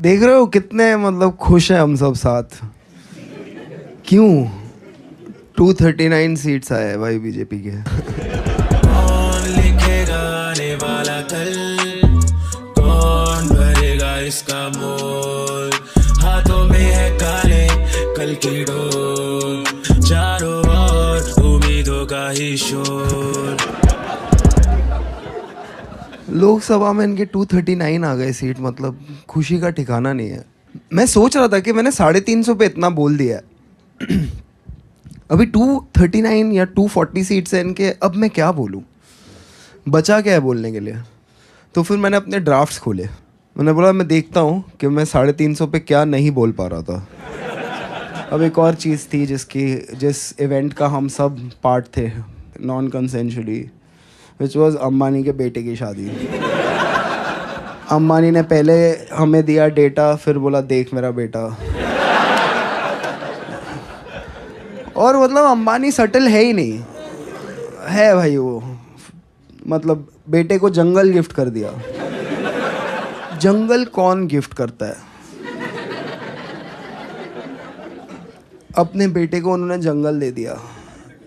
देख रहे हो कितने मतलब खुश हैं हम सब साथ। क्यों 239 सीट्स आए हैं भाई बीजेपी के। कौन लिखेगा आने वाला कल, कौन भरेगा इसका मोल, हाथों में है काले कल की डोर, चारों ओर उम्मीदों का ही शोर। लोकसभा में इनके 239 आ गए सीट, मतलब खुशी का ठिकाना नहीं है। मैं सोच रहा था कि मैंने 350 पे इतना बोल दिया है अभी 239 या 240 सीट्स है इनके, अब मैं क्या बोलूँ, बचा क्या है बोलने के लिए। तो फिर मैंने अपने ड्राफ्ट्स खोले, मैंने बोला मैं देखता हूँ कि मैं 350 पे क्या नहीं बोल पा रहा था। अब एक और चीज़ थी जिस इवेंट का हम सब पार्ट थे non consensually, which was Ambani के बेटे की शादी। अंबानी ने पहले हमें दिया डेटा, फिर बोला देख मेरा बेटा। और मतलब अंबानी सटल है ही नहीं है भाई वो, मतलब बेटे को जंगल गिफ्ट कर दिया। जंगल कौन गिफ्ट करता है? अपने बेटे को उन्होंने जंगल दे दिया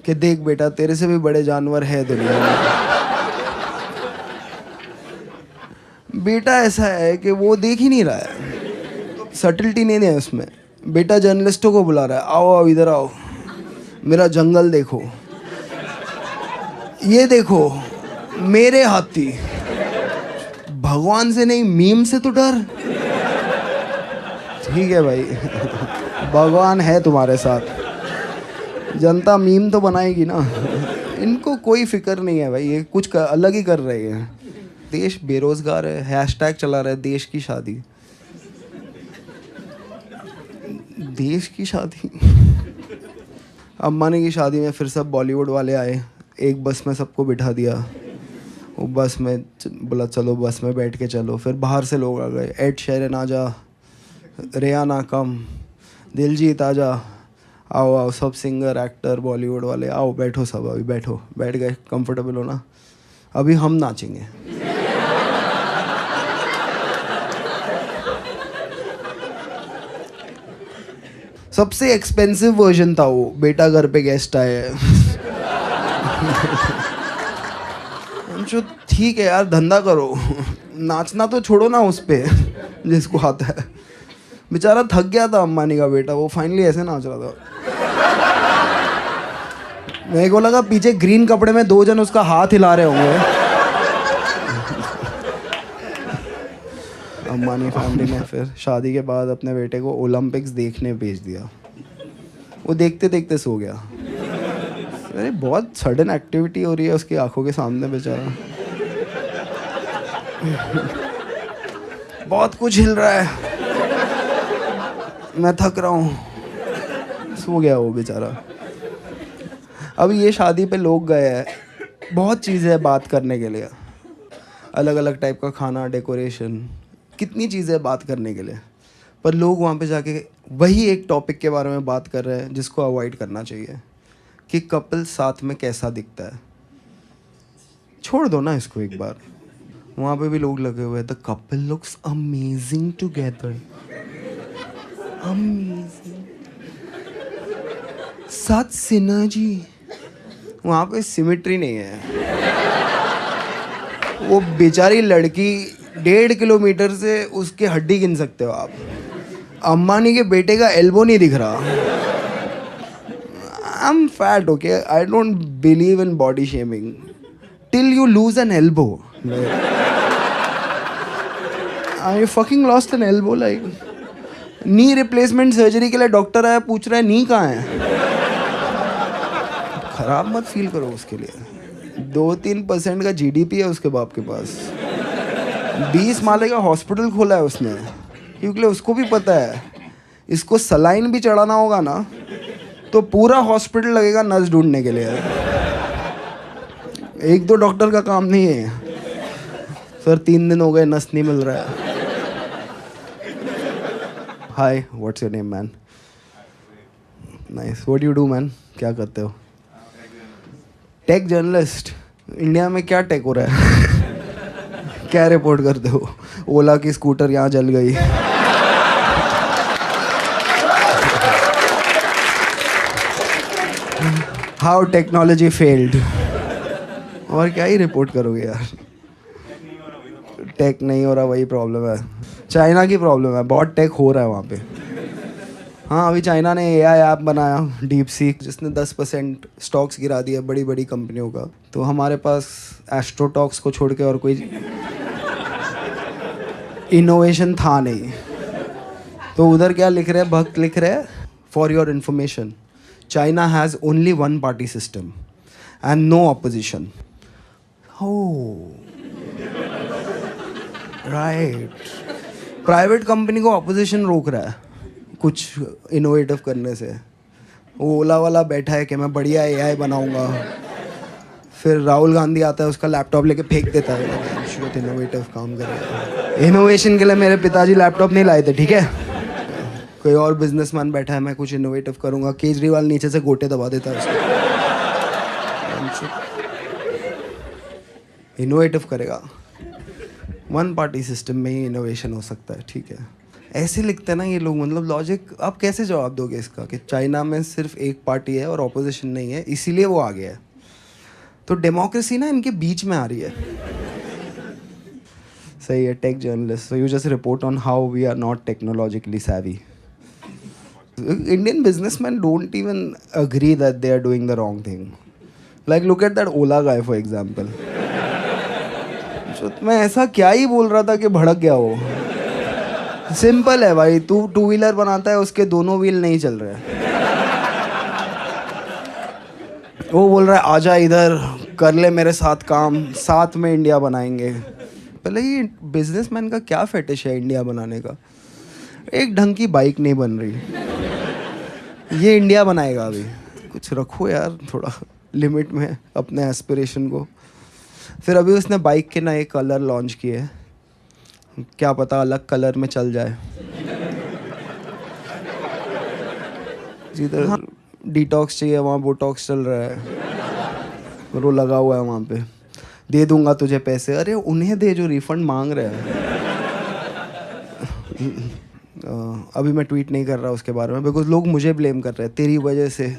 कि देख बेटा तेरे से भी बड़े जानवर है दुनिया में। बेटा ऐसा है कि वो देख ही नहीं रहा है, सटलिटी नहीं है उसमें। बेटा जर्नलिस्टों को बुला रहा है, आओ आओ इधर आओ, मेरा जंगल देखो, ये देखो मेरे हाथी। भगवान से नहीं मीम से तो डर। ठीक है भाई भगवान है तुम्हारे साथ, जनता मीम तो बनाएगी ना। इनको कोई फिक्र नहीं है भाई, ये कुछ अलग ही कर रहे हैं। देश बेरोजगार है, हैशटैग चला रहा है देश की शादी। देश की शादी अंबानी की शादी में फिर सब बॉलीवुड वाले आए, एक बस में सबको बिठा दिया। वो बस में बोला चलो बस में बैठ के चलो, फिर बाहर से लोग आ गए, एड शेरन आजा, रेहाना कम, दिलजीत आजा, आओ आओ सब सिंगर एक्टर बॉलीवुड वाले आओ बैठो, सब अभी बैठो, बैठ गए, कंफर्टेबल हो ना, अभी हम नाचेंगे। सबसे एक्सपेंसिव वर्जन था वो, बेटा घर पे गेस्ट आए। जो ठीक है यार धंधा करो, नाचना तो छोड़ो ना उस पे जिसको आता है। बेचारा थक गया था अंबानी का बेटा, वो फाइनली ऐसे नाच रहा था। मेरे को लगा पीछे ग्रीन कपड़े में 2 जन उसका हाथ हिला रहे होंगे। अंबानी फैमिली ने फिर शादी के बाद अपने बेटे को ओलंपिक्स देखने भेज दिया। वो देखते देखते सो गया। अरे बहुत सडन एक्टिविटी हो रही है उसकी आंखों के सामने बेचारा। बहुत कुछ हिल रहा है, मैं थक रहा हूँ, सो गया वो बेचारा। अब ये शादी पे लोग गए हैं, बहुत चीज़ें हैं बात करने के लिए, अलग अलग टाइप का खाना, डेकोरेशन, कितनी चीज़ें बात करने के लिए। पर लोग वहाँ पे जाके वही एक टॉपिक के बारे में बात कर रहे हैं जिसको अवॉइड करना चाहिए, कि कपल साथ में कैसा दिखता है। छोड़ दो ना इसको एक बार। वहाँ पे भी लोग लगे हुए हैं, the couple looks amazing together, amazing, साथ सिनर्जी। वहाँ पे सिमेट्री नहीं है। वो बेचारी लड़की 1.5 किलोमीटर से उसकी हड्डी गिन सकते हो आप। अंबानी के बेटे का एल्बो नहीं दिख रहा। I am fat, okay, I don't believe in body shaming till you lose N elbow. I fucking lost N elbow, like knee replacement surgery के लिए डॉक्टर आया, पूछ रहा है नी कहाँ है। खराब मत फील करो उसके लिए। 2-3% का जीडीपी है उसके बाप के पास। 20 माले का हॉस्पिटल खोला है उसने, क्योंकि उसको भी पता है इसको सलाइन भी चढ़ाना होगा ना तो पूरा हॉस्पिटल लगेगा नस ढूंढने के लिए। 1-2 डॉक्टर का काम नहीं है। सर 3 दिन हो गए नस नहीं मिल रहा है। Hi, what's your name man? Nice, what you do man? क्या करते हो? Take journalist. इंडिया में क्या टेक हो रहा है? क्या रिपोर्ट करते हो? ओला की स्कूटर यहाँ जल गई। How technology failed. और क्या ही रिपोर्ट करोगे यार, टेक नहीं हो रहा वही प्रॉब्लम है, चाइना की प्रॉब्लम है, बहुत टेक हो रहा है वहाँ पे। हाँ अभी चाइना ने एआई ऐप बनाया डीप सीक, जिसने 10% स्टॉक्स गिरा दिया बड़ी बड़ी कंपनियों का। तो हमारे पास एस्ट्रोटॉक्स को छोड़ के और कोई इनोवेशन था नहीं। तो उधर क्या लिख रहे हैं, भक्त लिख रहे हैं, for your information China has only one party system and no opposition. Right, private company को ऑपोजिशन रोक रहा है कुछ इनोवेटिव करने से। वो ओला वाला बैठा है कि मैं बढ़िया एआई बनाऊंगा, फिर राहुल गांधी आता है उसका लैपटॉप लेके फेंक देता है, इनोवेटिव काम करेगा। इनोवेशन के लिए मेरे पिताजी लैपटॉप नहीं लाए थे, ठीक है, कोई और बिजनेसमैन बैठा है, मैं कुछ इनोवेटिव करूंगा, केजरीवाल नीचे से गोटे दबा देता है उसको, इनोवेटिव करेगा। वन पार्टी सिस्टम में ही इनोवेशन हो सकता है, ठीक है। ऐसे लिखते हैं ना ये लोग, मतलब लॉजिक आप कैसे जवाब दोगे इसका कि चाइना में सिर्फ एक पार्टी है और ऑपोजिशन नहीं है, इसीलिए वो आ गया है। तो डेमोक्रेसी ना इनके बीच में आ रही है। सही है, tech journalist, so you just report on how we are not technologically savvy. Indian businessmen don't even agree that they are doing the wrong thing. Like look at that Ola guy for example. मैं ऐसा क्या ही बोल रहा था कि भड़क गया वो। सिंपल है भाई, तू टू व्हीलर बनाता है, उसके दोनों व्हील नहीं चल रहे हैं, वो बोल रहा है आजा इधर कर ले मेरे साथ काम, साथ में इंडिया बनाएंगे। पहले ये बिजनेसमैन का क्या फेटिश है इंडिया बनाने का? एक ढंग की बाइक नहीं बन रही, ये इंडिया बनाएगा अभी। कुछ रखो यार थोड़ा लिमिट में अपने एस्पिरेशन को। फिर अभी उसने बाइक के नए कलर लॉन्च किए, क्या पता अलग कलर में चल जाए। जिधर डिटॉक्स चाहिए वहाँ बोटॉक्स चल रहा है, वो लगा हुआ है वहाँ पे। दे दूंगा तुझे पैसे, अरे उन्हें दे जो रिफंड मांग रहे हैं। अभी मैं ट्वीट नहीं कर रहा उसके बारे में, बिकॉज लोग मुझे ब्लेम कर रहे हैं, तेरी वजह से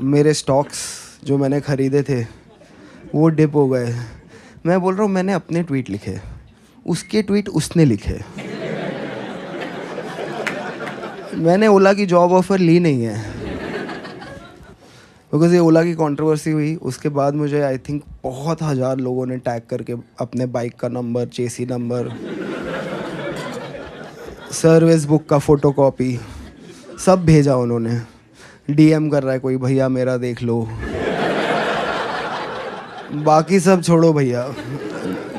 मेरे स्टॉक्स जो मैंने ख़रीदे थे वो डिप हो गए। मैं बोल रहा हूँ मैंने अपने ट्वीट लिखे, उसके ट्वीट उसने लिखे। मैंने ओला की जॉब ऑफ़र ली नहीं है, बिकॉज ये ओला की कंट्रोवर्सी हुई उसके बाद मुझे आई थिंक बहुत हज़ार लोगों ने टैग करके अपने बाइक का नंबर, चेसी नंबर, सर्विस बुक का फ़ोटोकॉपी सब भेजा उन्होंने। डीएम कर रहा है कोई, भैया मेरा देख लो, बाकी सब छोड़ो भैया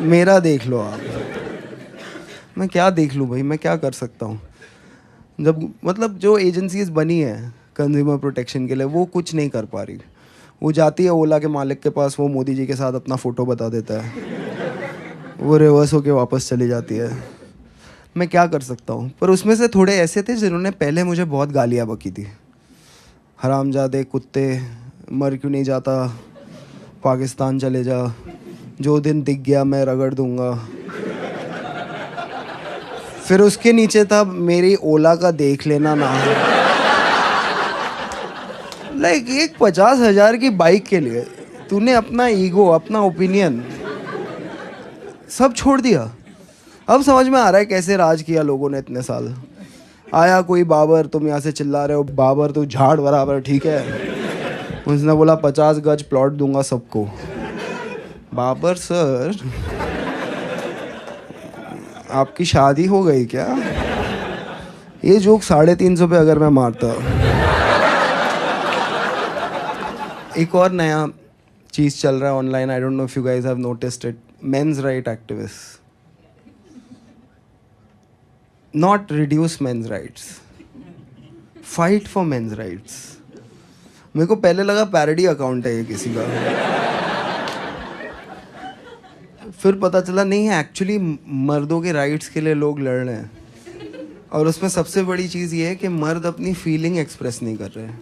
मेरा देख लो आप। मैं क्या देख लूँ भाई, मैं क्या कर सकता हूँ? जब मतलब जो एजेंसीज बनी है कंज्यूमर प्रोटेक्शन के लिए वो कुछ नहीं कर पा रही। वो जाती है ओला के मालिक के पास, वो मोदी जी के साथ अपना फ़ोटो बता देता है, वो रिवर्स होके वापस चली जाती है। मैं क्या कर सकता हूँ? पर उसमें से थोड़े ऐसे थे जिन्होंने पहले मुझे बहुत गालियाँ बकी थी, हरामजादे कुत्ते, मर क्यों नहीं जाता, पाकिस्तान चले जा, जो दिन दिख गया मैं रगड़ दूंगा। फिर उसके नीचे था मेरी ओला का देख लेना ना। लाइक एक 50,000 की बाइक के लिए तूने अपना ईगो, अपना ओपिनियन सब छोड़ दिया। अब समझ में आ रहा है कैसे राज किया लोगों ने इतने साल। आया कोई बाबर, तुम यहाँ से चिल्ला रहे हो बाबर तू झाड़ बराबर, ठीक है, उसने बोला 50 गज प्लॉट दूंगा सबको। बाबर सर आपकी शादी हो गई क्या? ये जोक 350 पे अगर मैं मारता। एक और नया चीज़ चल रहा है online, I don't know if you guys have noticed it, men's right activist. Not reduce men's rights, fight for men's rights. मेरे को पहले लगा पैरोडी अकाउंट है ये किसी का, फिर पता चला नहीं है, एक्चुअली मर्दों के राइट्स के लिए लोग लड़ रहे हैं। और उसमें सबसे बड़ी चीज़ ये है कि मर्द अपनी फीलिंग एक्सप्रेस नहीं कर रहे हैं,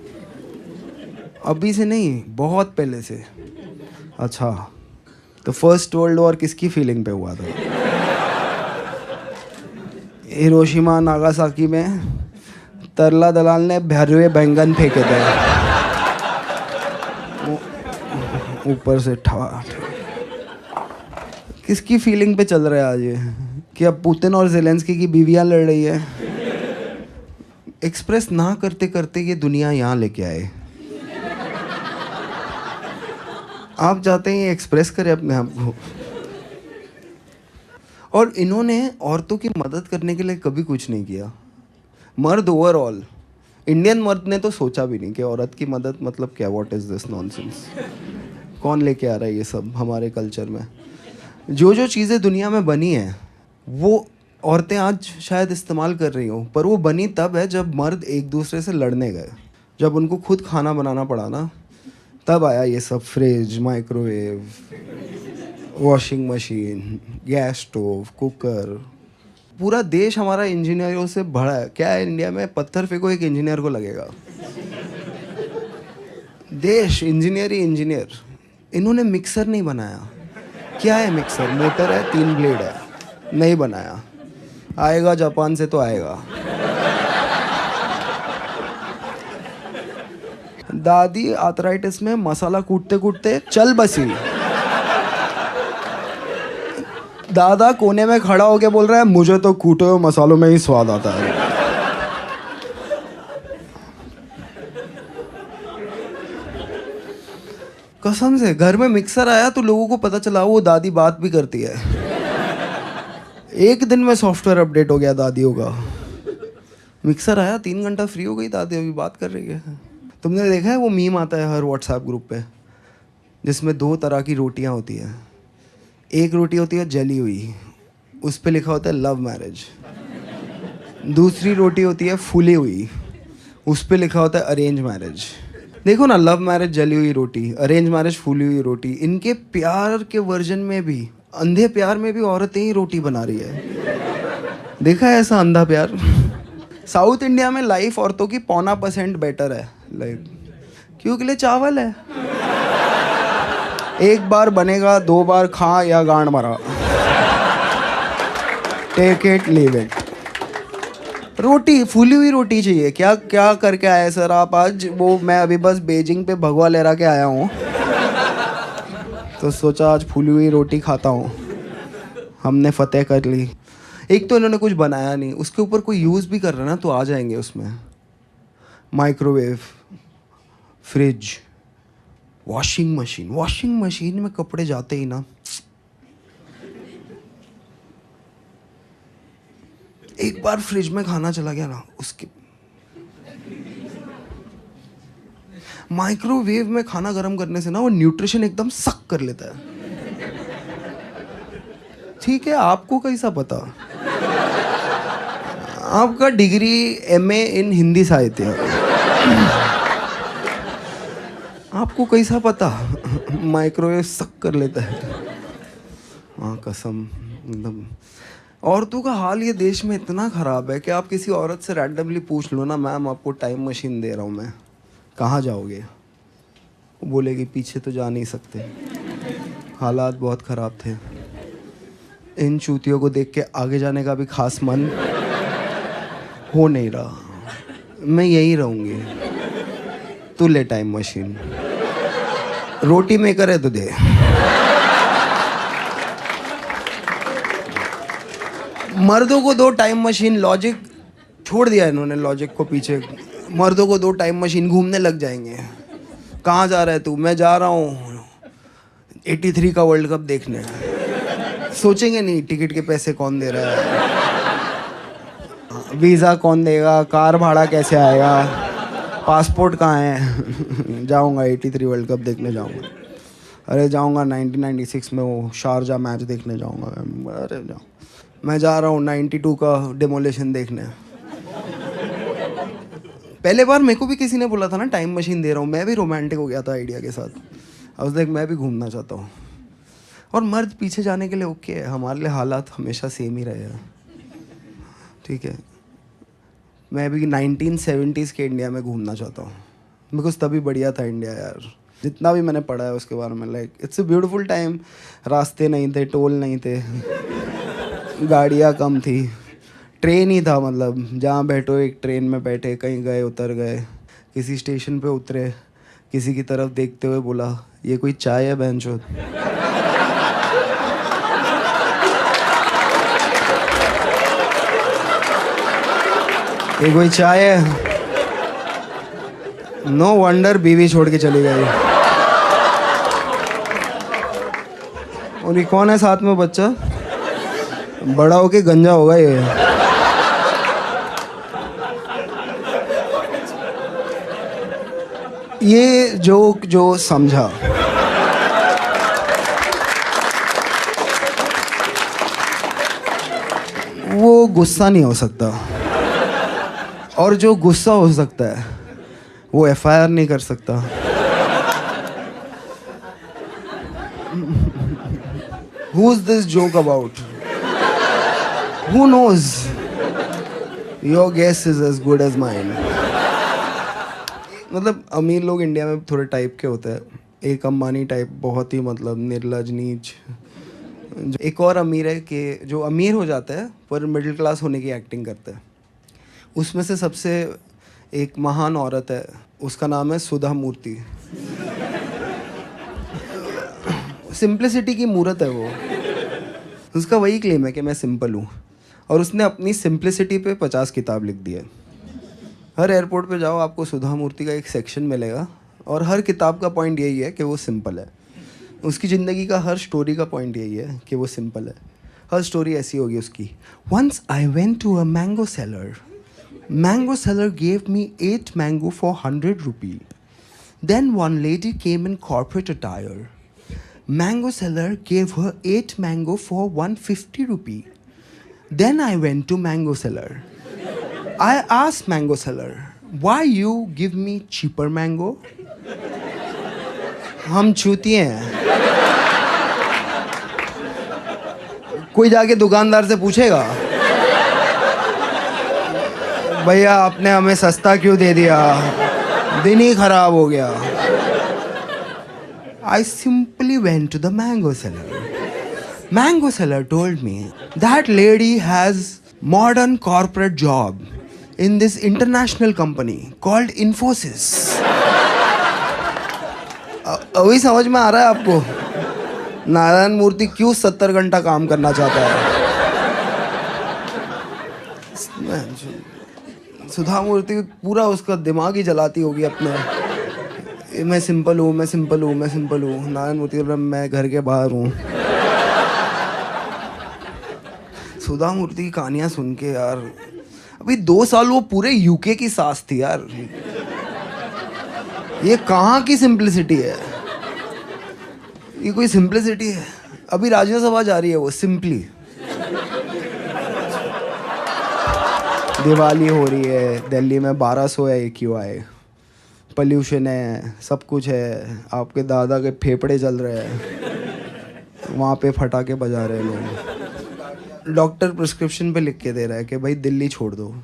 अभी से नहीं, बहुत पहले से। अच्छा, तो फर्स्ट वर्ल्ड वॉर किसकी फीलिंग पे हुआ था? हिरोशिमा नागासाकी में तरला दलाल ने भरे हुए बैंगन फेंके थे। ऊपर से ठाठ। किसकी फीलिंग पे चल रहा है आज ये कि अब पुतिन और जेलेंस्की की बीवियां लड़ रही है? एक्सप्रेस ना करते करते ये दुनिया यहाँ लेके आए। आप चाहते हैं ये एक्सप्रेस करें अपने आप को। और इन्होंने औरतों की मदद करने के लिए कभी कुछ नहीं किया। मर्द ओवरऑल, इंडियन मर्द ने तो सोचा भी नहीं कि औरत की मदद मतलब क्या, व्हाट इज़ दिस नॉनसेंस, कौन लेके आ रहा है ये सब हमारे कल्चर में। जो जो चीज़ें दुनिया में बनी हैं वो औरतें आज शायद इस्तेमाल कर रही हों, पर वो बनी तब है जब मर्द एक दूसरे से लड़ने गए, जब उनको खुद खाना बनाना पड़ा ना, तब आया ये सब। Fridge, microwave, washing machine, gas stove, cooker. पूरा देश हमारा इंजीनियरों से भरा है। क्या है इंडिया में, पत्थर फेंको एक इंजीनियर को लगेगा। देश इंजीनियर ही इंजीनियर। इन्होंने मिक्सर नहीं बनाया। क्या है मिक्सर? मोटर है, 3 ब्लेड है, नहीं बनाया। आएगा जापान से तो आएगा। दादी आर्थराइटिस में मसाला कूटते कूटते चल बसी। दादा कोने में खड़ा होके बोल रहा है मुझे तो कूटे हुए मसालों में ही स्वाद आता है। कसम से घर में मिक्सर आया तो लोगों को पता चला वो दादी बात भी करती है। एक दिन में सॉफ्टवेयर अपडेट हो गया दादियों का। मिक्सर आया, 3 घंटा फ्री हो गई दादी, अभी बात कर रही है। तुमने देखा है वो मीम आता है हर व्हाट्सएप ग्रुप पे, जिसमें 2 तरह की रोटियां होती हैं। एक रोटी होती है जली हुई, उस पे लिखा होता है लव मैरिज। दूसरी रोटी होती है फूली हुई, उस पे लिखा होता है अरेंज मैरिज। देखो ना, लव मैरिज जली हुई रोटी, अरेंज मैरिज फूली हुई रोटी। इनके प्यार के वर्जन में भी, अंधे प्यार में भी औरतें ही रोटी बना रही है। देखा है ऐसा अंधा प्यार? साउथ इंडिया में लाइफ औरतों की 0.25% बेटर है, लाइक क्योंकि लिए चावल है। एक बार बनेगा, 2 बार खा या गांड मरा, टेक इट लीव इट। रोटी, फूली हुई रोटी चाहिए। क्या क्या करके आए सर आप आज? वो मैं अभी बस बीजिंग पे भगवा लहरा के आया हूँ, तो सोचा आज फूली हुई रोटी खाता हूँ। हमने फतेह कर ली। एक तो इन्होंने कुछ बनाया नहीं, उसके ऊपर कोई यूज़ भी कर रहा ना तो आ जाएंगे उसमें। Microwave, fridge, washing machine. Washing machine में कपड़े जाते ही ना, एक बार फ्रिज में खाना चला गया ना, उसके माइक्रोवेव में खाना गर्म करने से ना वो न्यूट्रिशन एकदम सक कर लेता है। ठीक है, आपको कैसा पता? आपका डिग्री MA इन हिंदी साहित्य, आपको कैसा पता माइक्रोवेव सक कर लेता है? हाँ कसम, एकदम। औरतों का हाल ये देश में इतना ख़राब है कि आप किसी औरत से रैंडमली पूछ लो ना, मैम आपको टाइम मशीन दे रहा हूँ मैं, कहाँ जाओगे? वो बोलेगी पीछे तो जा नहीं सकते। हालात बहुत ख़राब थे। इन चूतियों को देख के आगे जाने का भी खास मन हो नहीं रहा। मैं यही रहूँगी। तू ले टाइम मशीन, रोटी मेकर है तो दे। मर्दों को 2 टाइम मशीन, लॉजिक छोड़ दिया इन्होंने, लॉजिक को पीछे। मर्दों को 2 टाइम मशीन, घूमने लग जाएंगे। कहाँ जा रहा है तू? मैं जा रहा हूँ 83 का वर्ल्ड कप देखने। सोचेंगे नहीं टिकट के पैसे कौन दे रहा है, वीज़ा कौन देगा, कार भाड़ा कैसे आएगा, पासपोर्ट कहाँ है। जाऊँगा 83 वर्ल्ड कप देखने जाऊँगा। अरे जाऊँगा 1996 में वो शारजा मैच देखने जाऊँगा। अरे जाऊँ, मैं जा रहा हूँ 92 का डेमोलेशन देखने। पहले बार मेरे को भी किसी ने बोला था ना टाइम मशीन दे रहा हूँ, मैं भी रोमांटिक हो गया था आइडिया के साथ। अब देख मैं भी घूमना चाहता हूँ। और मर्द पीछे जाने के लिए ओके है, हमारे लिए हालात हमेशा सेम ही रहे हैं। ठीक है, मैं भी 1970s के इंडिया में घूमना चाहता हूँ, बिकॉज तभी बढ़िया था इंडिया यार। जितना भी मैंने पढ़ा है उसके बारे में, like it's a beautiful time. रास्ते नहीं थे, टोल नहीं थे, गाड़ियाँ कम थी, ट्रेन ही था। मतलब जहाँ बैठो एक ट्रेन में बैठे, कहीं गए उतर गए, किसी स्टेशन पे उतरे, किसी की तरफ देखते हुए बोला, ये कोई चाय है बहनचोद? ये कोई चाय है? नो वंडर बीवी छोड़ के चली गई। और ये कौन है साथ में बच्चा? बड़ा होके गंजा होगा ये। ये जोक जो समझा, वो गुस्सा नहीं हो सकता, और जो गुस्सा हो सकता है वो एफआईआर नहीं कर सकता। Who is this joke about? Who knows? Your guess is as good as mine. मतलब अमीर लोग इंडिया में थोड़े टाइप के होते हैं। एक अंबानी टाइप, बहुत ही मतलब निर्लज नीच। एक और अमीर है कि जो अमीर हो जाता है पर मिडिल क्लास होने की एक्टिंग करता है। उसमें से सबसे एक महान औरत है, उसका नाम है सुधा मूर्ति। सिंप्लिसिटी की मूरत है वो। उसका वही क्लेम है कि मैं सिंपल हूँ, और उसने अपनी सिंप्लिसिटी पे 50 किताब लिख दी है। हर एयरपोर्ट पे जाओ आपको सुधा मूर्ति का एक सेक्शन मिलेगा, और हर किताब का पॉइंट यही है कि वो सिंपल है। उसकी ज़िंदगी का हर स्टोरी का पॉइंट यही है कि वो सिंपल है। हर स्टोरी ऐसी होगी उसकी। Once I went to a mango seller. Mango seller gave me 8 mango for 100 rupee. Then one lady came in corporate attire. Mango seller gave her 8 mango for 150 rupee. Then I went to mango seller. I asked mango seller, why you give me cheaper mango? हम चूतिए हैं। कोई जाके दुकानदार से पूछेगा, भैया आपने हमें सस्ता क्यों दे दिया, दिन ही खराब हो गया। I simply went to the mango seller. Mango seller told me that lady has modern corporate job in this international company called Infosys. अभी समझ में आ रहा है आपको नारायण मूर्ति क्यों 70 घंटा काम करना चाहता है। सुधा मूर्ति पूरा उसका दिमाग ही जलाती होगी अपने, मैं सिंपल हूँ, मैं सिंपल हूँ, मैं सिंपल हूँ। नारायण मूर्ति मैं घर के बाहर हूँ। सुधा मूर्ति की कहानियाँ सुन के यार, अभी 2 साल वो पूरे यूके की सास थी यार। ये कहाँ की सिंप्लिसिटी है? ये कोई सिंप्लिसिटी है? अभी राज्यसभा जा रही है वो सिंपली। दिवाली हो रही है दिल्ली में, 1200 है AQI, पोल्यूशन है, सब कुछ है। आपके दादा के फेफड़े जल रहे हैं, वहाँ पे फटाके बजा रहे हैं लोग। डॉक्टर प्रिस्क्रिप्शन पे लिख के दे रहा है कि भाई दिल्ली छोड़ दो,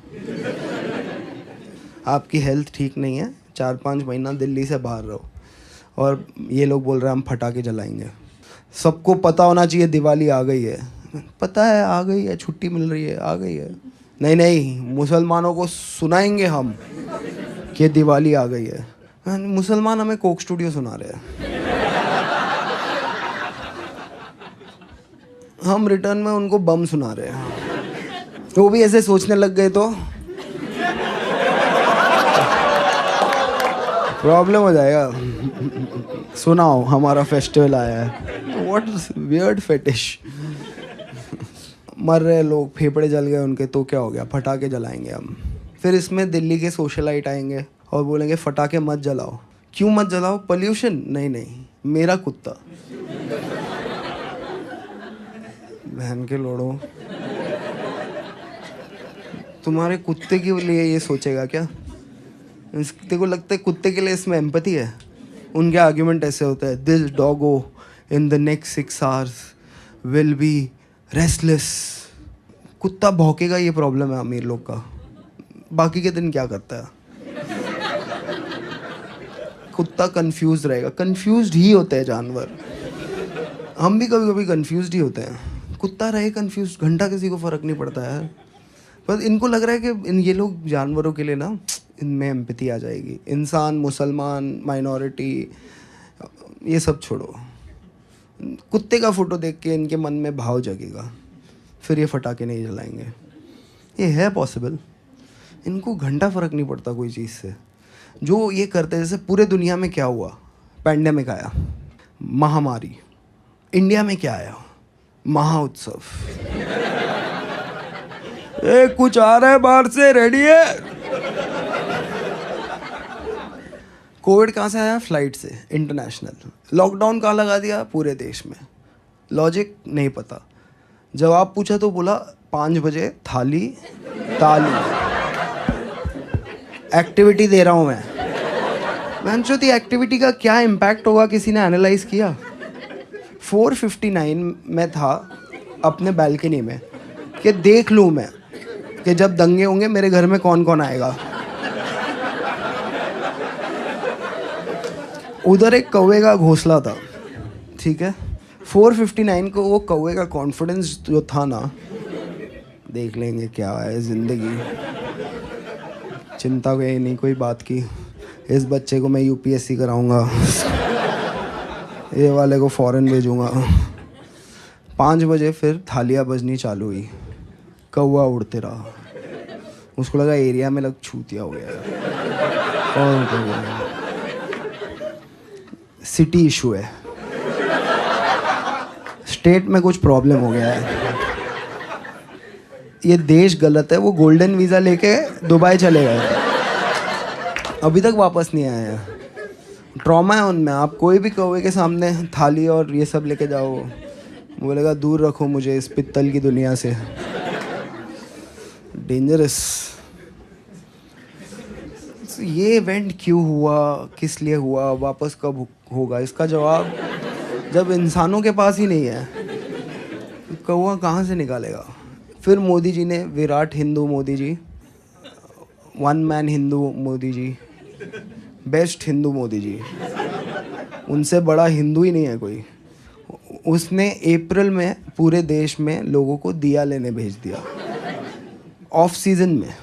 आपकी हेल्थ ठीक नहीं है, 4-5 महीना दिल्ली से बाहर रहो। और ये लोग बोल रहे हैं हम फटाके जलाएंगे। सबको पता होना चाहिए दिवाली आ गई है। पता है आ गई है, छुट्टी मिल रही है, आ गई है। नहीं नहीं, मुसलमानों को सुनाएंगे हम कि दिवाली आ गई है। मुसलमान हमें कोक स्टूडियो सुना रहे हैं, हम रिटर्न में उनको बम सुना रहे हैं। वो भी ऐसे सोचने लग गए तो प्रॉब्लम हो जाएगा। सुनाओ हमारा फेस्टिवल आया है। What weird fetish. मर रहे लोग, फेफड़े जल गए उनके, तो क्या हो गया, फटाके जलाएंगे हम। फिर इसमें दिल्ली के सोशलाइट आएंगे और बोलेंगे फटाके मत जलाओ। क्यों मत जलाओ? पोल्यूशन। नहीं नहीं, मेरा कुत्ता। बहन के लोड़ो, तुम्हारे कुत्ते के लिए ये सोचेगा क्या? तेरे को लगता है कुत्ते के लिए इसमें एम्पैथी है? उनके आर्ग्यूमेंट ऐसे होते हैं, this Doggo in the next 6 hours will be restless. कुत्ता भौंकेगा, ये प्रॉब्लम है अमीर लोग का। बाकी के दिन क्या करता है? कुत्ता कंफ्यूज रहेगा। कंफ्यूज्ड ही होते हैं जानवर। हम भी कभी कभी कंफ्यूज्ड ही होते हैं। कुत्ता रहे कंफ्यूज, घंटा किसी को फ़र्क नहीं पड़ता है। पर इनको लग रहा है कि ये लोग जानवरों के लिए ना इनमें एम्पैथी आ जाएगी। इंसान, मुसलमान, माइनॉरिटी, ये सब छोड़ो, कुत्ते का फ़ोटो देख के इनके मन में भाव जगेगा, फिर ये फटाके नहीं जलाएंगे। ये है पॉसिबल। इनको घंटा फ़र्क नहीं पड़ता कोई चीज़ से। जो ये करते हैं, जैसे पूरे दुनिया में क्या हुआ, पैंडेमिक आया, महामारी, इंडिया में क्या आया, महाउत्सव। ए कुछ आ रहा है बाहर से, रेडी है। कोविड कहाँ से आया, फ्लाइट से, इंटरनेशनल। लॉकडाउन कहाँ लगा दिया, पूरे देश में। लॉजिक नहीं पता। जवाब पूछा तो बोला 5 बजे थाली ताली, एक्टिविटी दे रहा हूँ मैं सोचती एक्टिविटी का क्या इम्पैक्ट होगा, किसी ने एनालाइज किया। 4:59 में था अपने बालकनी में कि देख लूँ मैं कि जब दंगे होंगे मेरे घर में कौन कौन आएगा। उधर एक कौवे का घोंसला था, ठीक है। 4:59 को वो कौवे का कॉन्फिडेंस जो था ना, देख लेंगे क्या है ज़िंदगी, चिंता कोई नहीं, कोई बात की, इस बच्चे को मैं यूपीएससी कराऊंगा, ये वाले को फॉरेन भेजूंगा। 5 बजे फिर थालियाँ बजनी चालू हुई, कौवा उड़ते रहा। उसको लगा एरिया में लग छूतिया हो गया, कौन कौवा, सिटी इशू है, स्टेट में कुछ प्रॉब्लम हो गया है, ये देश गलत है। वो गोल्डन वीज़ा लेके दुबई चले गए, अभी तक वापस नहीं आए हैं। ट्रॉमा है उनमें। आप कोई भी कौवे के सामने थाली और ये सब लेके जाओ, बोलेगा दूर रखो मुझे इस पित्तल की दुनिया से, डेंजरस। ये इवेंट क्यों हुआ, किस लिए हुआ, वापस कब होगा, इसका जवाब जब इंसानों के पास ही नहीं है, कौवा कहाँ से निकालेगा। फिर मोदी जी ने, विराट हिंदू मोदी जी, 1 मैन हिंदू मोदी जी, बेस्ट हिंदू मोदी जी, उनसे बड़ा हिंदू ही नहीं है कोई। उसने अप्रैल में पूरे देश में लोगों को दिया लेने भेज दिया, ऑफ सीजन में।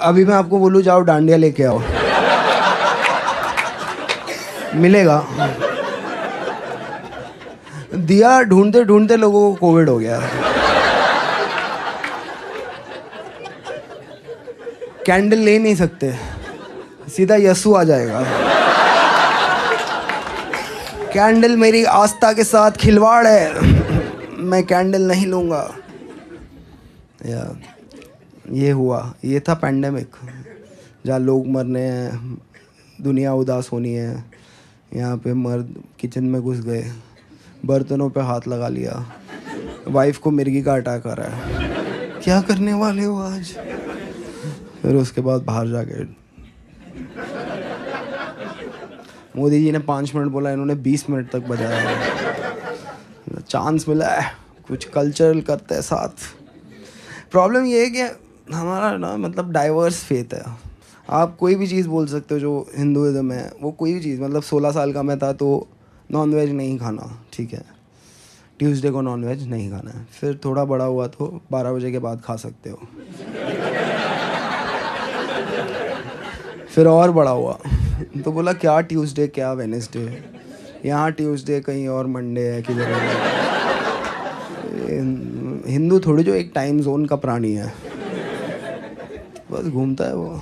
अभी मैं आपको बोलूँ जाओ डांडिया लेके आओ, मिलेगा। दिया ढूंढते ढूंढते लोगों को कोविड हो गया। कैंडल ले नहीं सकते, सीधा यसु आ जाएगा। कैंडल मेरी आस्था के साथ खिलवाड़ है, मैं कैंडल नहीं लूँगा। ये हुआ, ये था पैंडेमिक, जहाँ लोग मरने हैं, दुनिया उदास होनी है। यहाँ पे मर्द किचन में घुस गए, बर्तनों पे हाथ लगा लिया, वाइफ को मिर्गी का अटैक आ रहा है, क्या करने वाले हो आज। फिर उसके बाद बाहर जाके मोदी जी ने 5 मिनट बोला, इन्होंने 20 मिनट तक बजाया। चांस मिला है, कुछ कल्चरल करते हैं साथ। प्रॉब्लम ये है कि हमारा ना मतलब डाइवर्स फेथ है। आप कोई भी चीज़ बोल सकते हो जो हिंदुइज्म है, वो कोई भी चीज़, मतलब 16 साल का मैं था तो नॉन वेज नहीं खाना, ठीक है, ट्यूसडे को नॉन वेज नहीं खाना है। फिर थोड़ा बड़ा हुआ तो 12 बजे के बाद खा सकते हो। फिर और बड़ा हुआ तो बोला क्या ट्यूसडे, क्या वेडनेसडे, यहाँ ट्यूसडे कहीं और मंडे है किधर है। हिंदू थोड़ी जो एक टाइम जोन का प्राणी है, बस घूमता है वो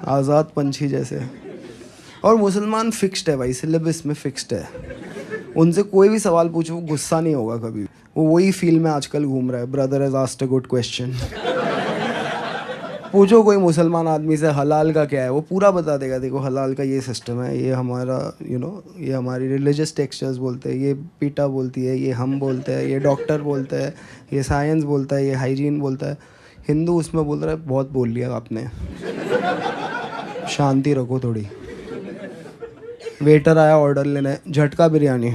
आज़ाद पंछी जैसे। और मुसलमान फिक्स्ड है भाई, सिलेबस में फिक्स्ड है। उनसे कोई भी सवाल पूछो वो गुस्सा नहीं होगा कभी। वो वही फील्ड में आजकल घूम रहा है, brother has asked a good question. पूछो कोई मुसलमान आदमी से हलाल का क्या है, वो पूरा बता देगा। देखो हलाल का ये सिस्टम है, ये हमारा ये हमारी रिलीजियस टेक्सचर्स बोलते हैं, ये पीटा बोलती है, ये हम बोलते हैं, ये डॉक्टर बोलते हैं, ये साइंस बोलता है, ये हाइजीन बोलता है। हिंदू उसमें बोल रहा है बहुत बोल लिया आपने, शांति रखो थोड़ी। वेटर आया ऑर्डर लेने, झटका बिरयानी।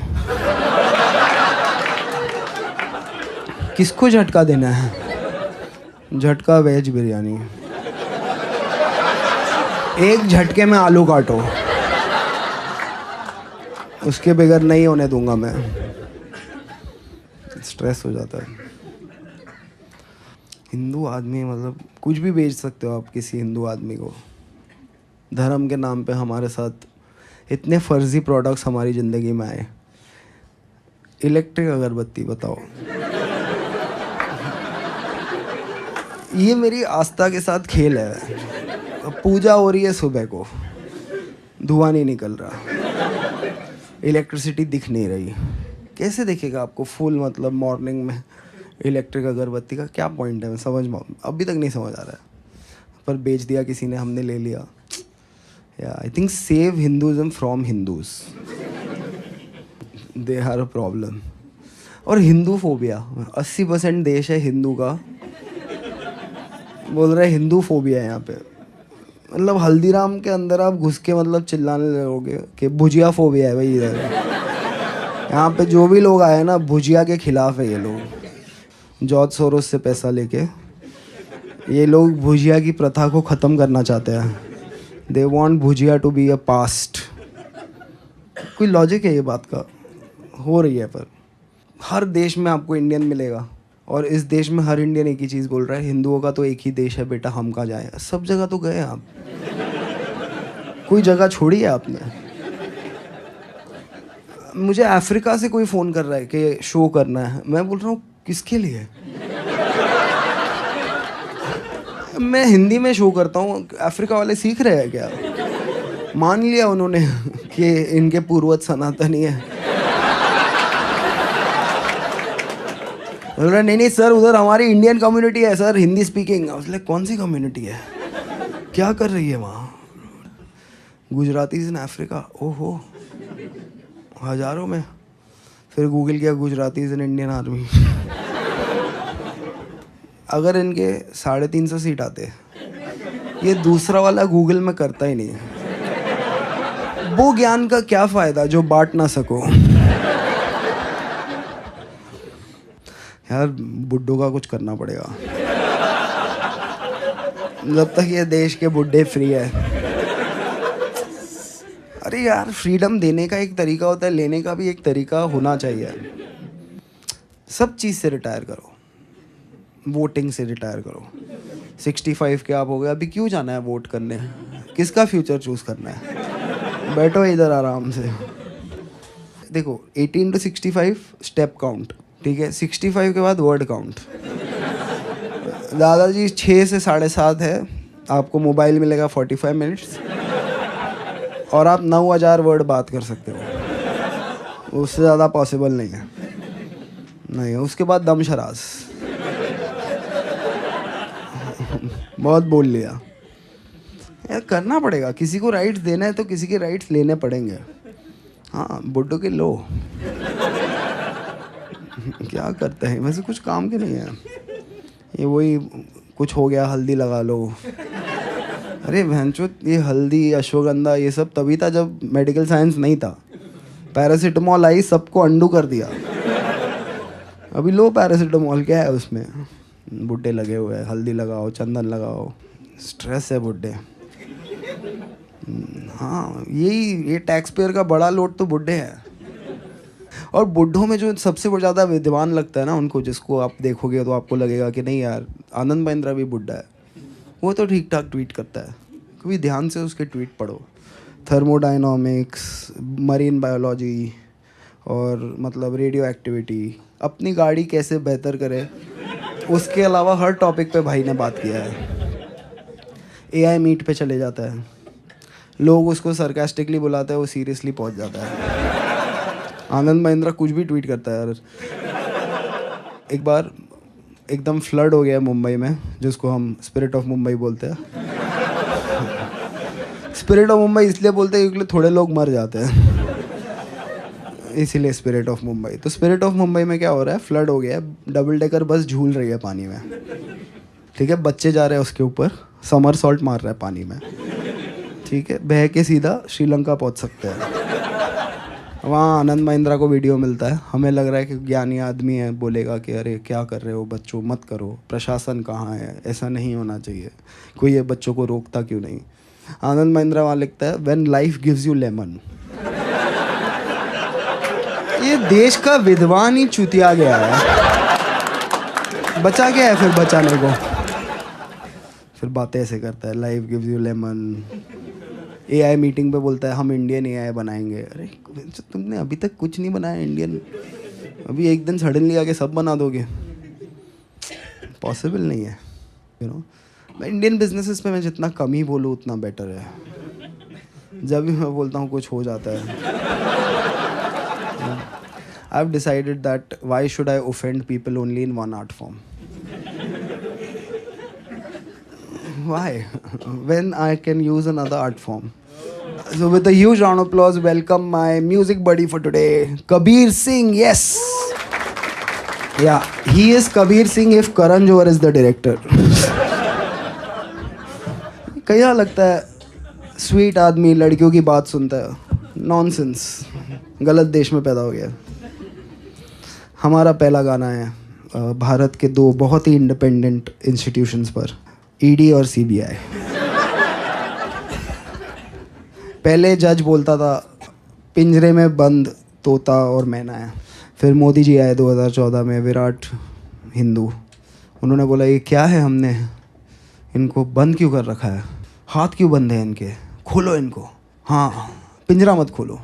किसको झटका देना है? झटका वेज बिरयानी। एक झटके में आलू काटो, उसके बगैर नहीं होने दूंगा मैं। स्ट्रेस हो जाता है। हिंदू आदमी मतलब कुछ भी बेच सकते हो आप किसी हिंदू आदमी को। धर्म के नाम पे हमारे साथ इतने फर्जी प्रोडक्ट्स हमारी ज़िंदगी में आए। इलेक्ट्रिक अगरबत्ती बताओ, ये मेरी आस्था के साथ खेल है। पूजा हो रही है सुबह को, धुआं नहीं निकल रहा, इलेक्ट्रिसिटी दिख नहीं रही, कैसे दिखेगा आपको फुल मतलब मॉर्निंग में इलेक्ट्रिक अगरबत्ती का क्या पॉइंट है? मैं अभी तक नहीं समझ आ रहा है, पर बेच दिया किसी ने, हमने ले लिया। या I think save Hinduism from Hindus, they are a problem. और हिंदू फोबिया, 80% देश है हिंदू का, बोल रहे हिंदू फोबिया है यहाँ पे। मतलब हल्दीराम के अंदर आप घुस के मतलब चिल्लाने लगोगे कि भुजिया फोबिया है भाई इधर। यहाँ पे जो भी लोग आए ना भुजिया के खिलाफ है ये लोग। जॉर्ज सोरोस से पैसा लेके ये लोग भुजिया की प्रथा को ख़त्म करना चाहते हैं। They want bhujia to be a past. कोई लॉजिक है ये बात का? हो रही है, पर हर देश में आपको इंडियन मिलेगा, और इस देश में हर इंडियन एक ही चीज़ बोल रहा है, हिंदुओं का तो एक ही देश है बेटा, हम कहाँ जाए। सब जगह तो गए आप, कोई जगह छोड़ी है आपने? मुझे अफ्रीका से कोई फ़ोन कर रहा है कि शो करना है, मैं बोल रहा हूँ किसके लिए? मैं हिंदी में शो करता हूँ, अफ्रीका वाले सीख रहे हैं क्या? मान लिया उन्होंने कि इनके पूर्वज सनातनी है। बोल रहा नहीं सर, उधर हमारी इंडियन कम्युनिटी है सर, हिंदी स्पीकिंग। उसने कौन सी कम्युनिटी है, क्या कर रही है वहाँ? गुजरातीज इन अफ्रीका, ओहो हज़ारों में। फिर गूगल किया गुजरातीज इन इंडियन आर्मी। अगर इनके 350 सीट आते, ये दूसरा वाला गूगल में करता ही नहीं है। वो ज्ञान का क्या फ़ायदा जो बांट ना सको। यार बुड्ढों का कुछ करना पड़ेगा, जब तक ये देश के बुड्ढे फ्री है। अरे यार फ्रीडम देने का एक तरीका होता है, लेने का भी एक तरीका होना चाहिए। सब चीज़ से रिटायर करो, वोटिंग से रिटायर करो। 65 के आप हो गए, अभी क्यों जाना है वोट करने? किसका फ्यूचर चूज़ करना है? बैठो इधर आराम से। देखो 18 to 65 स्टेप काउंट, ठीक है। 65 के बाद वर्ड काउंट। दादाजी 6 से 7:30 है, आपको मोबाइल मिलेगा 45 मिनट्स, और आप 9000 वर्ड बात कर सकते हो, उससे ज़्यादा पॉसिबल नहीं है। नहीं, उसके बाद दम शराज। बहुत बोल लिया यार, करना पड़ेगा। किसी को राइट्स देना है तो किसी के राइट्स लेने पड़ेंगे। हाँ बुड्ढों के लो। क्या करते हैं वैसे, कुछ काम के नहीं है ये। वही कुछ हो गया हल्दी लगा लो। अरे भैंचो, ये हल्दी अश्वगंधा ये सब तभी था जब मेडिकल साइंस नहीं था। पैरासीटामॉल आई, सबको अंडू कर दिया। अभी लो पैरासीटामॉल, क्या है उसमें? बुड्ढे लगे हुए हैं, हल्दी लगाओ, चंदन लगाओ। स्ट्रेस है बुड्ढे। हाँ ये टैक्स पेयर का बड़ा लोड तो बुड्ढे हैं। और बुड्ढों में जो सबसे ज़्यादा विद्वान लगता है ना उनको, जिसको आप देखोगे तो आपको लगेगा कि नहीं यार आनंद महिंद्रा भी बुड्ढा है, वो तो ठीक ठाक ट्वीट करता है। कभी ध्यान से उसके ट्वीट पढ़ो। थर्मोडायनामिक्स, मरीन बायोलॉजी, और मतलब रेडियो एक्टिविटी, अपनी गाड़ी कैसे बेहतर करे, उसके अलावा हर टॉपिक पे भाई ने बात किया है। AI मीट पे चले जाता है, लोग उसको सरकास्टिकली बुलाते हैं, वो सीरियसली पहुंच जाता है। आनंद महिंद्रा कुछ भी ट्वीट करता है यार। एक बार एकदम फ्लड हो गया मुंबई में, जिसको हम स्पिरिट ऑफ मुंबई बोलते हैं। स्पिरिट ऑफ मुंबई इसलिए बोलते हैं क्योंकि थोड़े लोग मर जाते हैं, इसीलिए स्पिरिट ऑफ मुंबई। तो स्पिरिट ऑफ मुंबई में क्या हो रहा है, फ्लड हो गया है, डबल डेकर बस झूल रही है पानी में, ठीक है। बच्चे जा रहे हैं उसके ऊपर, समर सॉल्ट मार रहा है पानी में, ठीक है। बह के सीधा श्रीलंका पहुंच सकते हैं। वहाँ आनंद महिंद्रा को वीडियो मिलता है। हमें लग रहा है कि ज्ञानी आदमी है, बोलेगा कि अरे क्या कर रहे हो बच्चों, मत करो, प्रशासन कहाँ है, ऐसा नहीं होना चाहिए, कोई ये बच्चों को रोकता क्यों नहीं। आनंद महिंद्रा वहाँ लिखता है, when life gives you lemon. ये देश का विद्वान ही चूतिया गया है। बचा क्या है फिर बचाने को? फिर बातें ऐसे करता है, life gives you lemon. AI meeting पे बोलता है हम इंडियन एआई बनाएंगे। अरे तुमने अभी तक कुछ नहीं बनाया इंडियन, अभी एक दिन सडनली आके सब बना दोगे? पॉसिबल नहीं है, यू नो। इंडियन बिजनेसेस पे मैं जितना कम ही बोलूँ उतना बेटर है। जब भी मैं बोलता हूँ कुछ हो जाता है। I have decided that why should I offend people only in one art form? Why? When I can use another art form. So with a huge round of applause, welcome my music buddy for today, Kabir Singh. Yes. Yeah, he is Kabir Singh if Karan Johar is the director. क्या लगता है sweet आदमी लड़कियों की बात सुनता है? Nonsense, गलत देश में पैदा हो गया। हमारा पहला गाना है भारत के दो बहुत ही इंडिपेंडेंट इंस्टीट्यूशंस पर, ईडी और सीबीआई। पहले जज बोलता था पिंजरे में बंद तोता और मैना है। फिर मोदी जी आए 2014 में, विराट हिंदू। उन्होंने बोला ये क्या है, हमने इनको बंद क्यों कर रखा है, हाथ क्यों बंद है इनके, खोलो इनको। हाँ, पिंजरा मत खोलो,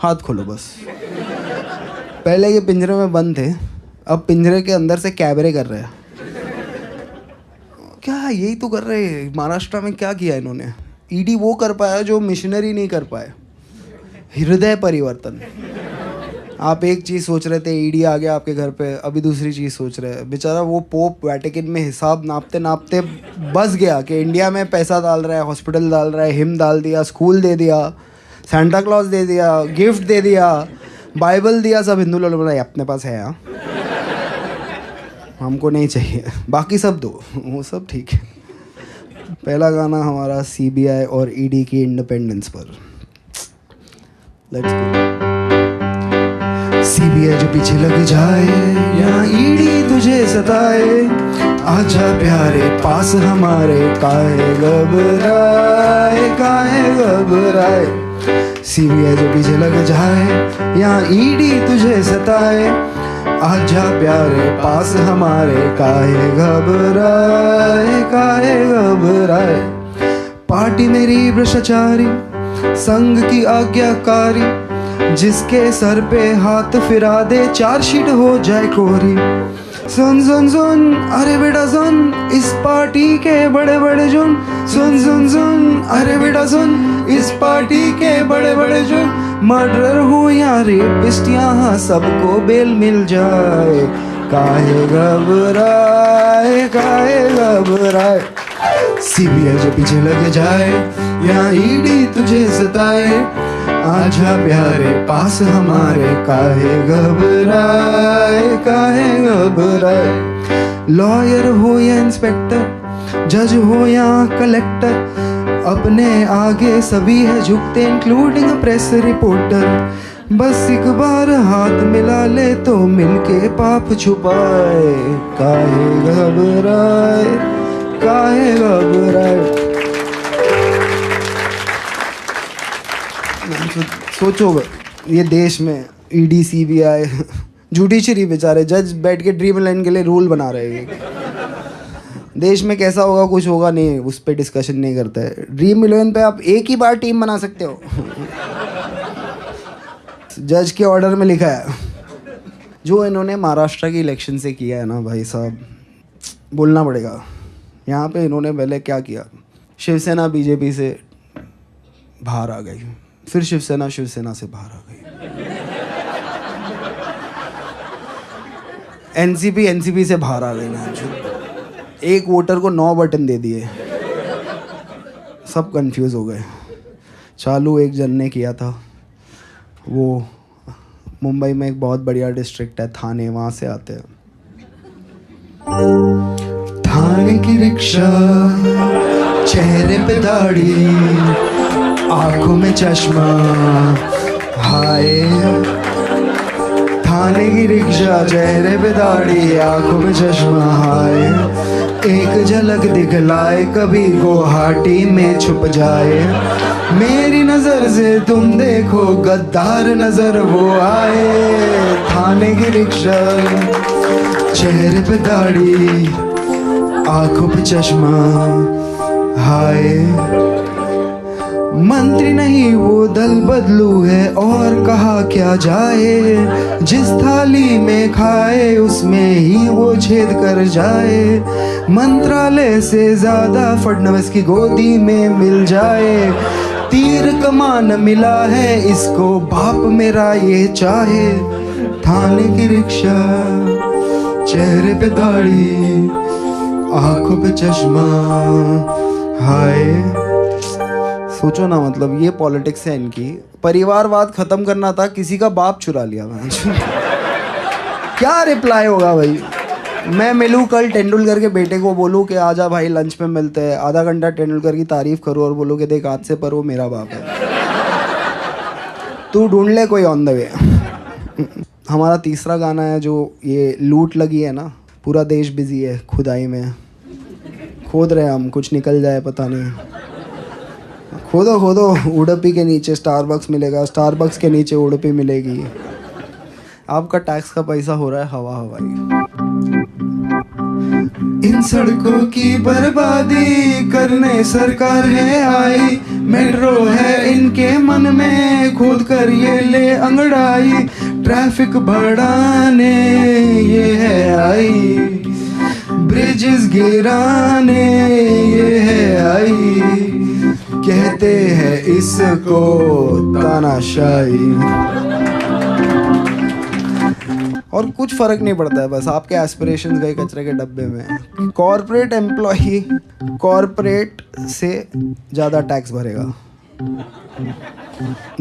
हाथ खोलो बस। पहले ये पिंजरे में बंद थे, अब पिंजरे के अंदर से कैबरे कर रहे हैं। क्या यही तो कर रहे हैं महाराष्ट्र में? क्या किया इन्होंने? ईडी वो कर पाया जो मिशनरी नहीं कर पाए, हृदय परिवर्तन। आप एक चीज़ सोच रहे थे, ईडी आ गया आपके घर पे, अभी दूसरी चीज़ सोच रहे हैं। बेचारा वो पोप वैटिकन में हिसाब नापते नापते बस गया कि इंडिया में पैसा डाल रहा है, हॉस्पिटल डाल रहा है, हिम डाल दिया, स्कूल दे दिया, सेंटा क्लॉज दे दिया, गिफ्ट दे दिया, बाइबल दिया। सब हिंदू लोग बोला अपने पास है, हाँ हमको नहीं चाहिए, बाकी सब दो, वो सब ठीक है। पहला गाना हमारा सीबीआई और ईडी की इंडिपेंडेंस पर। Let's go. सीबीआई जो पीछे लग जाए या ईडी तुझे सताए, आजा प्यारे पास हमारे, काहे घबराए, काहे घबराए। सीबीआई जो पीछे लग जाए या ईडी तुझे सताए, आजा प्यारे पास हमारे, काहे घबराए, काहे घबराए। पार्टी मेरी भ्रष्टाचारी, संघ की आज्ञाकारी, जिसके सर पे हाथ फिरा दे चार्जशीट हो जाए कोरी। सुन सुन सुन अरे बेटा सुन, इस पार्टी के बड़े बड़े जुन। सुन सुन सुन अरे बेटा सुन, इस पार्टी के बड़े बड़े जुन। मर्डर हो या रेपिस्ट, यहाँ सबको बेल मिल जाए, काहे घबराए, काहे घबराए। सीबीआई जो पीछे लग जाए या ईडी तुझे सताए, आजा प्यारे पास हमारे, काहे घबराए, काहे घबराए। लॉयर हो या इंस्पेक्टर, जज हो या कलेक्टर, अपने आगे सभी है झुकते, इंक्लूडिंग प्रेस रिपोर्टर। बस एक बार हाथ मिला ले तो मिलके पाप छुपाए, काहे घबराए, काहे घबराए। सोचो ये देश में ईडी सीबीआई, जुडिशरी, बेचारे जज बैठ के ड्रीम लैंड के लिए रूल बना रहे हैं। देश में कैसा होगा, कुछ होगा नहीं, उस पर डिस्कशन नहीं करता है। ड्रीम इलेवन पे आप एक ही बार टीम बना सकते हो। जज के ऑर्डर में लिखा है। जो इन्होंने महाराष्ट्र की इलेक्शन से किया है ना भाई साहब, बोलना पड़ेगा। यहाँ पे इन्होंने पहले क्या किया, शिवसेना बीजेपी से बाहर आ गई, फिर शिवसेना से बाहर आ गई, एनसीपी से बाहर आ गई। एक वोटर को 9 बटन दे दिए, सब कंफ्यूज हो गए। चालू एक जन ने किया था, वो मुंबई में एक बहुत बढ़िया डिस्ट्रिक्ट है थाने, वहाँ से आते हैं। थाने की रिक्शा, चेहरे पे दाढ़ी, आंखों में चश्मा, हाय। थाने की रिक्शा, चेहरे पे दाढ़ी, आंखों में चश्मा, हाय। एक झलक दिखलाए, कभी गुवाहाटी में छुप जाए। मेरी नजर से तुम देखो, गद्दार नजर वो आए। थाने की रिक्शा, चेहरे पे दाढ़ी, आंखों पे चश्मा, हाय मंत्री नहीं वो दल बदलू है, और कहा क्या जाए, जिस थाली में खाए उसमें ही वो छेद कर जाए, मंत्रालय से ज्यादा फडणवीस की गोदी में मिल जाए, तीर कमान मिला है इसको बाप मेरा ये चाहे, थाने की रिक्शा, चेहरे पे दाढ़ी, आंखों पे चश्मा, हाय। सोचो ना, मतलब ये पॉलिटिक्स है इनकी। परिवारवाद खत्म करना था, किसी का बाप चुरा लिया क्या रिप्लाई होगा भाई? मैं मिलूँ कल तेंदुलकर के बेटे को, बोलूँ कि आजा भाई लंच पे मिलते हैं, आधा घंटा तेंदुलकर की तारीफ करूँ और बोलूँ कि देख आज से पर वो मेरा बाप है, तू ढूंढ ले कोई ऑन द वे। हमारा तीसरा गाना है जो ये लूट लगी है ना, पूरा देश बिजी है खुदाई में, खोद रहे हम, कुछ निकल जाए पता नहीं। खोदो खोदो, उडुपी के नीचे स्टारबक्स मिलेगा, स्टारबक्स के नीचे उडुपी मिलेगी, आपका टैक्स का पैसा हो रहा है हवा हवाई। इन सड़कों की बर्बादी करने सरकार है आई, मेट्रो है इनके मन में, खोद कर ये ले अंगड़ाई, ट्रैफिक बढ़ाने ये है आई, ब्रिजेस गिराने ये है आई, कहते हैं इसको तानाशाही। और कुछ फर्क नहीं पड़ता है, बस आपके एस्पिरेशंस गए कचरे के डब्बे में। कॉर्पोरेट एम्प्लॉय कॉर्पोरेट से ज़्यादा टैक्स भरेगा,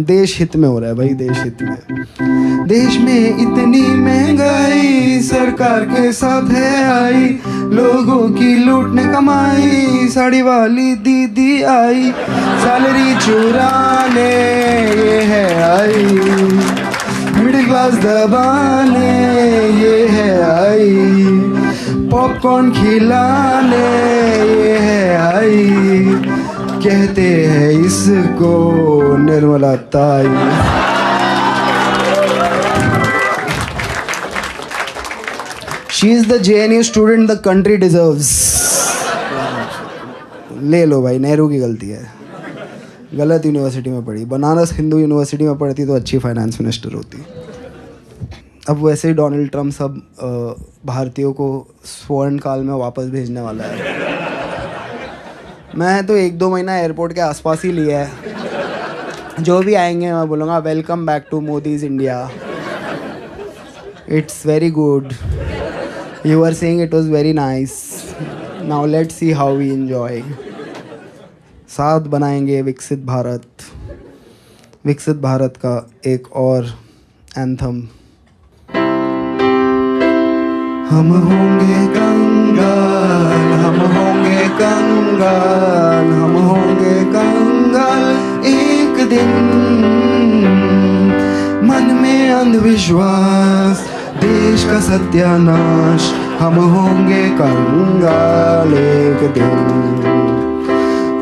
देश हित में हो रहा है भाई, देश हित में। देश में इतनी महंगाई सरकार के साथ है आई, लोगों की लूटने कमाई, साड़ी वाली दीदी आई, सैलरी चुराने ये है आई, मिडिल क्लास दबाने ये है आई, पॉपकॉर्न खिलाने ये है आई, कहते हैं इसको निर्मला ताई। She is the JNU student the country deserves. ले लो भाई, नेहरू की गलती है, गलत यूनिवर्सिटी में पढ़ी, बनारस हिंदू यूनिवर्सिटी में पढ़ती तो अच्छी फाइनेंस मिनिस्टर होती। अब वैसे ही डोनाल्ड ट्रम्प सब भारतीयों को स्वर्ण काल में वापस भेजने वाला है। मैं तो 1-2 महीना एयरपोर्ट के आसपास ही लिया है, जो भी आएंगे मैं बोलूँगा welcome back to Modi's India, it's very good, you are saying it was very nice, now let's see how we enjoy. साथ बनाएंगे विकसित भारत, विकसित भारत का एक और एंथम। हम होंगे कंगाल, हम होंगे कंगाल, हम होंगे कंगाल एक दिन, मन में अंधविश्वास, देश का सत्यानाश, हम होंगे कंगाल एक दिन,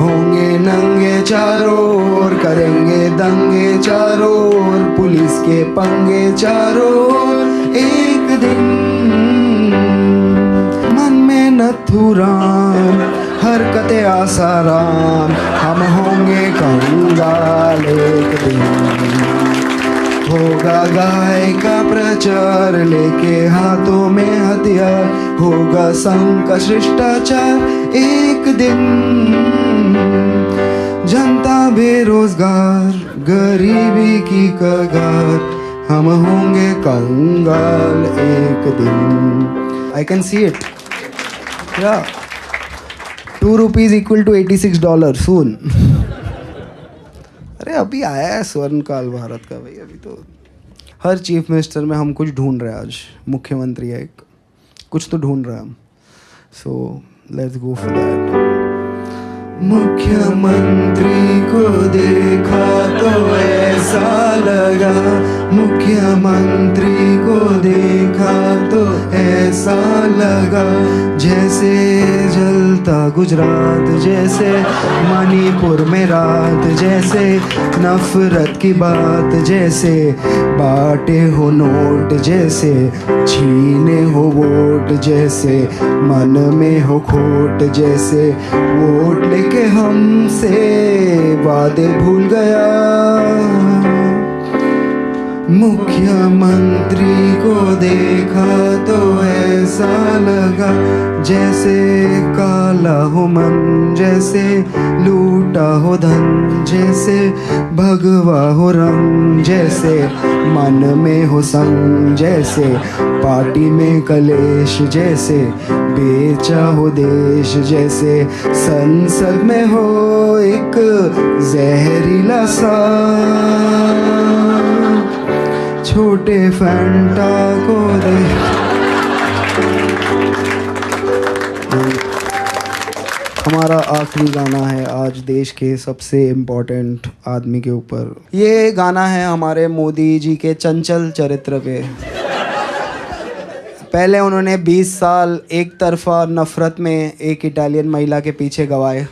होंगे नंगे चारों ओर, करेंगे दंगे चारों ओर, पुलिस के पंगे चारों ओर एक दिन, मन में नथुराम, हरकतें आसाराम, हम होंगे कंगाल एक दिन, होगा गाय का प्रचार, लेके हाथों में हथियार, होगा संघ का शिष्टाचार एक दिन, जनता बेरोजगार, गरीबी की कगार, हम होंगे कंगाल एक दिन। I can see it. Yeah. 2 rupees equal to $86 soon. अरे अभी आया है स्वर्ण काल भारत का भाई, अभी तो हर चीफ मिनिस्टर में हम कुछ ढूंढ रहे हैं। आज मुख्यमंत्री है एक, कुछ तो ढूंढ रहे हैं हम, so let's go for that. मुख्यमंत्री को देखा तो ऐसा लगा मुख्यमंत्री को देखा तो ऐसा लगा जैसे जलता गुजरात, जैसे मणिपुर में रात, जैसे नफरत की बात, जैसे बांटे हो नोट, जैसे छीने हो वोट, जैसे मन में हो खोट, जैसे वोट लेके हमसे वादे भूल गया। मुख्यमंत्री को देखा तो ऐसा लगा जैसे काला हो मन, जैसे लूटा हो धन, जैसे भगवा हो रंग, जैसे मन में हो संग, जैसे पार्टी में कलेश, जैसे बेचा हो देश, जैसे संसद में हो एक जहरीला सा छोटे फैंटा को दे। हमारा आखिरी गाना है आज देश के सबसे इम्पोर्टेंट आदमी के ऊपर। ये गाना है हमारे मोदी जी के चंचल चरित्र पे। पहले उन्होंने 20 साल एक तरफा नफरत में एक इटालियन महिला के पीछे गवाए,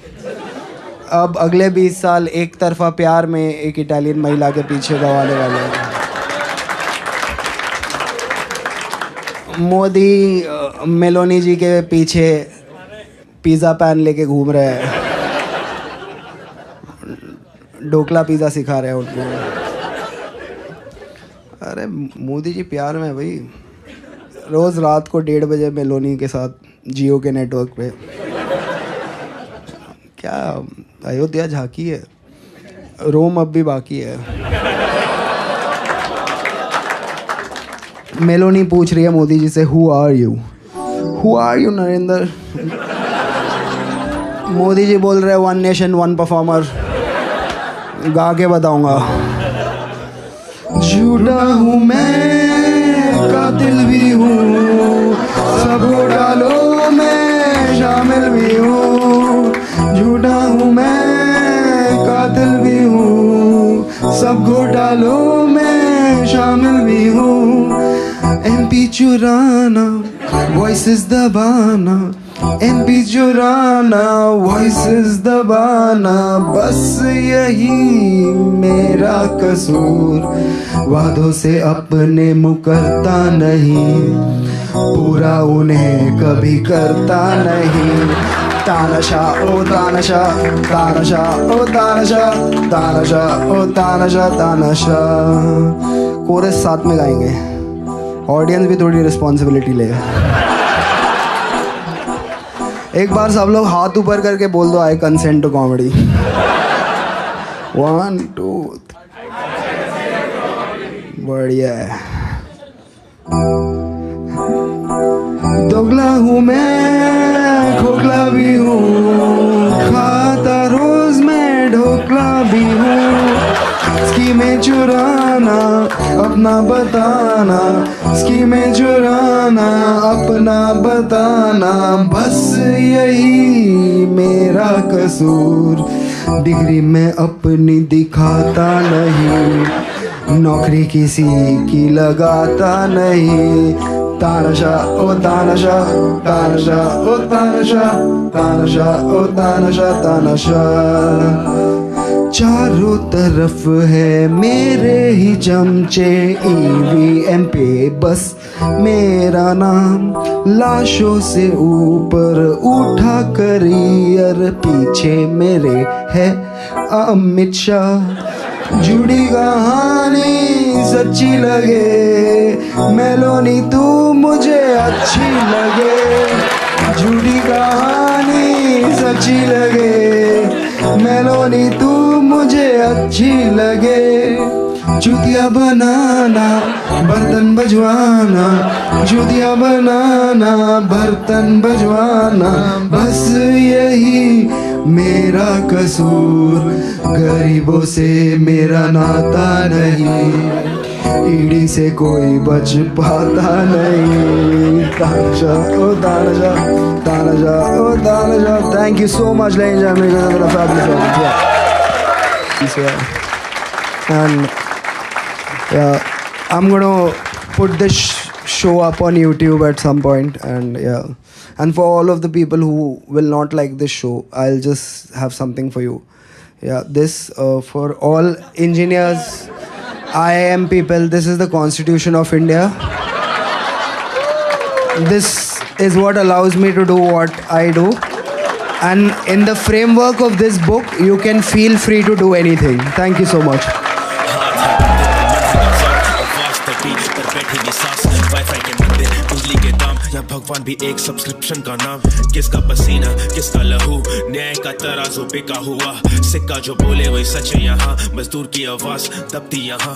अब अगले 20 साल एक तरफा प्यार में एक इटालियन महिला के पीछे गवाने वाले हैं। मोदी मेलोनी जी के पीछे पिज़्ज़ा पैन लेके घूम रहे हैं, ढोकला पिज़्ज़ा सिखा रहे हैं उनको। अरे मोदी जी प्यार में भाई, रोज़ रात को 1:30 बजे मेलोनी के साथ जियो के नेटवर्क पे। क्या अयोध्या झांकी है, रोम अब भी बाकी है। मेलोनी पूछ रही है मोदी जी से, who are you Narendra? Modi ji बोल रहे हैं, 1 नेशन 1 परफॉर्मर, गा के बताऊंगा। झूठा हूँ मैं, कातिल भी हूँ, सब घोटालों में शामिल भी हूँ। झूठा हूँ मैं, कातिल भी हूँ, सब घोटालों में शामिल भी हूँ। MP चुराना, वॉइसेस दबाना, MP चुराना, वॉइसेस दबाना, बस यही मेरा कसूर। वादों से अपने मुकरता नहीं, पूरा उन्हें कभी करता नहीं। तानाशा ओ तानाशा, तानाशा ओ तानाशा, तानाशा ओ तानाशा, तानाशा। कोरस साथ में गाएंगे, ऑडियंस भी थोड़ी रिस्पॉन्सिबिलिटी ले। एक बार सब लोग हाथ ऊपर करके बोल दो, आई कंसेंट टू कॉमेडी। 1 2 बढ़िया है। दोगला हूँ मैं, खोखला भी हूँ, खाता रोज मैं ढोकला भी हूँ। स्कीमें चुराना, अपना बताना, स्कीमें चुराना, अपना बताना, बस यही मेरा कसूर। डिग्री में अपनी दिखाता नहीं, नौकरी किसी की लगाता नहीं। तानाशा ओ तानाशा, तानाशा ओ तानाशा, तानाशा ओ तानाशा, तानाशा। चारों तरफ है मेरे ही चमचे, EVM पे बस मेरा नाम। लाशों से ऊपर उठा करियर, पीछे मेरे है अमित शाह। जुड़ी कहानी सच्ची लगे, मेलोनी तू मुझे अच्छी लगे। जुड़ी कहानी सच्ची लगे, मेलोनी तू मुझे अच्छी लगे। चूतिया बनाना, बर्तन बजवाना, चूतिया बनाना, बर्तन बजवाना, बस यही मेरा कसूर। गरीबों से मेरा नाता नहीं, ईडी से कोई बच पाता नहीं। तानाशा ओ तानाशा, तानाशा ओ तानाशा। Thank you so much ladies and gentlemen, fabulous. And yeah, I'm gonna put this show up on YouTube at some point, and yeah. And for all of the people who will not like this show, I'll just have something for you. Yeah, this for all engineers, IIM people. This is the Constitution of India. This is what allows me to do what I do. And in the framework of this book, you can feel free to do anything. Thank you so much. या भगवान भी एक subscription का नाम, किसका पसीना किसका लहू, न्याय का तराजू बिका हुआ, सिक्का जो बोले वही सच है यहाँ, मजदूर की आवाज दबती यहाँ,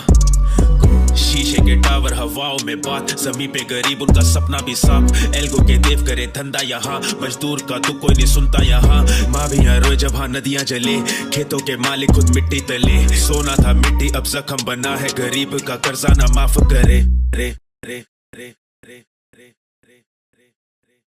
शीशे के टावर हवाओं में बात, जमी पे गरीब उनका सपना भी साफ, एल्गो के देव करे धंधा यहाँ, मजदूर का दुख कोई नहीं सुनता यहाँ, माँ भी यहाँ रोए जब हाँ नदियाँ जले, खेतों के मालिक खुद मिट्टी तले, सोना था मिट्टी अब जख्म बना है, गरीब का कर्जा ना माफ करे रे रे रे।